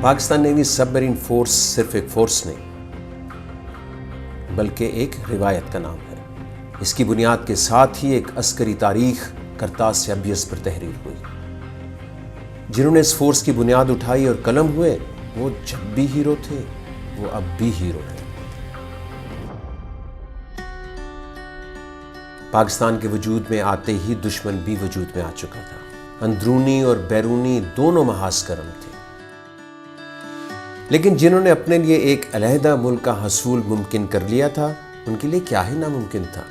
Pakistan navy سب marine force صرف ایک force نہیں بلکہ ایک روایت کا نام ہے۔ اس کی بنیاد کے ساتھ ہی ایک عسکری تاریخ کرتاز سے ابیض پر تحریر ہوئی۔ جنہوں نے اس فورس کی بنیاد اٹھائی اور قلم ہوئے، وہ جب بھی ہیرو تھے، وہ اب بھی ہیرو ہیں۔ پاکستان کے وجود میں آتے ہی دشمن بھی وجود میں آ چکا تھا، اندرونی اور بیرونی دونوں محاذ کرم تھے، لیکن جنہوں نے اپنے لیے ایک علیحدہ ملک کا حصول ممکن کر لیا تھا، ان کے لیے کیا ہی ناممکن تھا۔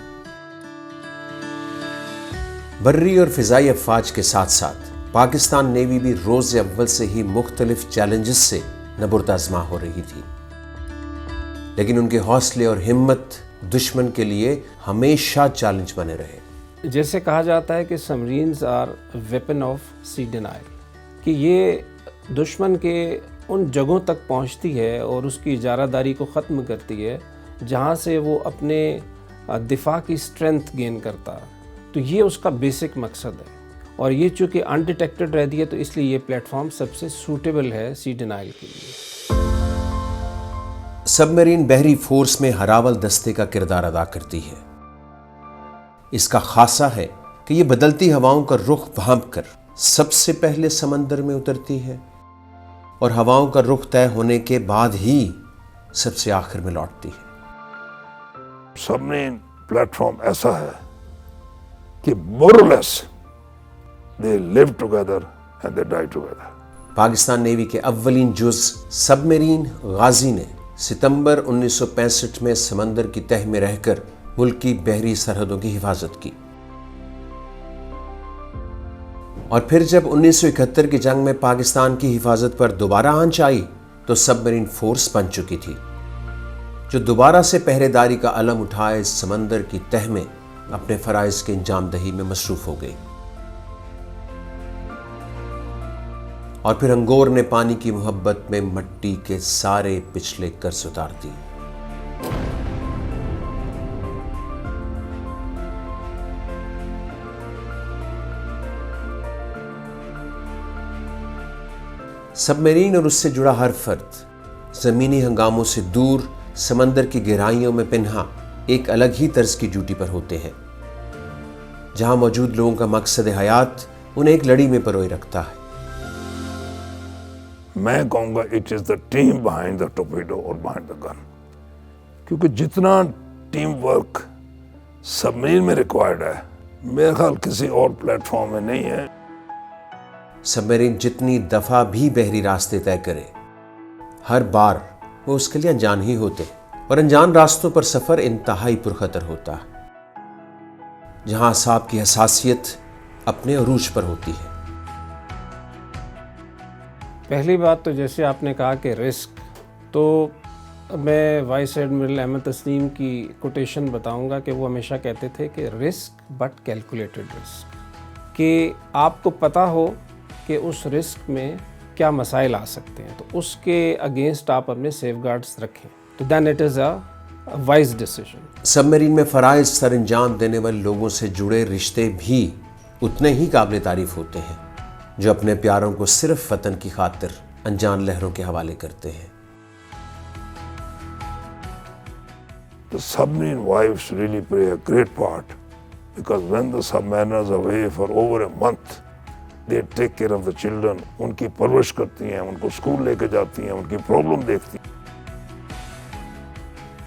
بری اور فضائی افواج کے ساتھ ساتھ پاکستان نیوی بھی روز اول سے ہی مختلف چیلنجز سے نبرد آزما ہو رہی تھی، لیکن ان کے حوصلے اور ہمت دشمن کے لیے ہمیشہ چیلنج بنے رہے۔ جیسے کہا جاتا ہے کہ submarines are weapon of sea denial, کہ یہ دشمن کے ان جگہوں تک پہنچتی ہے اور اس کی اجارہ داری کو ختم کرتی ہے جہاں سے وہ اپنے دفاع کی اسٹرینتھ گین کرتا، تو یہ اس کا بیسک مقصد ہے۔ اور یہ چونکہ انڈیٹیکٹڈ رہتی ہے تو اس لیے یہ پلیٹ فارم سب سے سوٹیبل ہے سی ڈینائل کے لیے۔ سب میرین بحری فورس میں ہراول دستے کا کردار ادا کرتی ہے۔ اس کا خاصہ ہے کہ یہ بدلتی ہواؤں کا رخ بھانپ کر سب سے پہلے سمندر میں اترتی ہے اور ہواؤں کا رخ طے ہونے کے بعد ہی سب سے آخر میں لوٹتی ہے۔ سب مرین پلیٹ فارم ایسا ہے کہ more or less they live together and they die together۔ Pakistan navy کے اولین جز سب میرین غازی نے ستمبر 1965 میں سمندر کی تہ میں رہ کر ملک کی بحری سرحدوں کی حفاظت کی، اور پھر جب 1971 کی جنگ میں پاکستان کی حفاظت پر دوبارہ آنچ آئی تو سب میرین فورس بن چکی تھی، جو دوبارہ سے پہرے داری کا علم اٹھائے سمندر کی تہ میں اپنے فرائض کے انجام دہی میں مصروف ہو گئی۔ اور پھر انگور نے پانی کی محبت میں مٹی کے سارے پچھلے قرض اتار دی۔ سب میرین اور اس سے جڑا ہر فرد زمینی ہنگاموں سے دور سمندر کی گہرائیوں میں پنہا ایک الگ ہی طرز کی ڈیوٹی پر ہوتے ہیں، جہاں موجود لوگوں کا مقصد حیات انہیں ایک لڑی میں پروئے رکھتا ہے۔ میں کہوں گا it is the team behind the torpedo اور بہائنڈ دا گن، کیونکہ جتنا ٹیم ورک سب مرین میں ریکوائرڈ ہے میرے خیال کسی اور پلیٹ فارم میں نہیں ہے۔ سب میرین جتنی دفعہ بھی بحری راستے طے کرے، ہر بار وہ اس کے لیے انجان ہی ہوتے، اور انجان راستوں پر سفر انتہائی پرخطر ہوتا ہے، جہاں اعصاب کی حساسیت اپنے عروج پر ہوتی ہے۔ پہلی بات تو جیسے آپ نے کہا کہ رسک، تو میں وائس ایڈمرل احمد تسلیم کی کوٹیشن بتاؤں گا کہ وہ ہمیشہ کہتے تھے کہ رسک بٹ کیلکولیٹڈ رسک، کہ آپ کو پتہ ہو کہ اس رسک میں کیا مسائل آ سکتے ہیں، تو اس کے اگینسٹ آپ اپنے سیف گارڈز رکھیں، تو then it is a wise decision. Submarine میں فرائض سر انجام دینے والے لوگوں سے جڑے رشتے بھی اتنے ہی قابل تعریف ہوتے ہیں جو اپنے پیاروں کو صرف وطن کی خاطر انجان لہروں کے حوالے کرتے ہیں۔ The submarine wives really play a great part because when the submariners are away for over a month, they take care of the children. ان کی پرورش کرتی ہیں، ان کو اسکول لے کے جاتی ہیں، ان کی پرابلم دیکھتی ہیں۔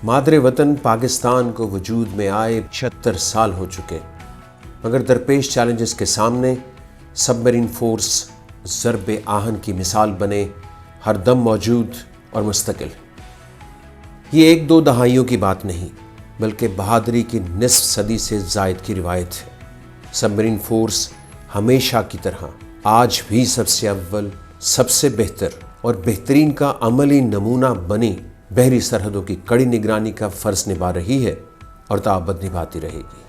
مادر وطن پاکستان کو وجود میں آئے 76 سال ہو چکے، مگر درپیش چیلنجز کے سامنے سب میرین فورس ضرب آہن کی مثال بنے، ہر دم موجود اور مستقل۔ یہ ایک دو دہائیوں کی بات نہیں بلکہ بہادری کی نصف صدی سے زائد کی روایت ہے۔ سب میرین فورس ہمیشہ کی طرح آج بھی سب سے اول، سب سے بہتر اور بہترین کا عملی نمونہ بنی بحری سرحدوں کی کڑی نگرانی کا فرض نبھا رہی ہے اور تا ابد نبھاتی رہے گی۔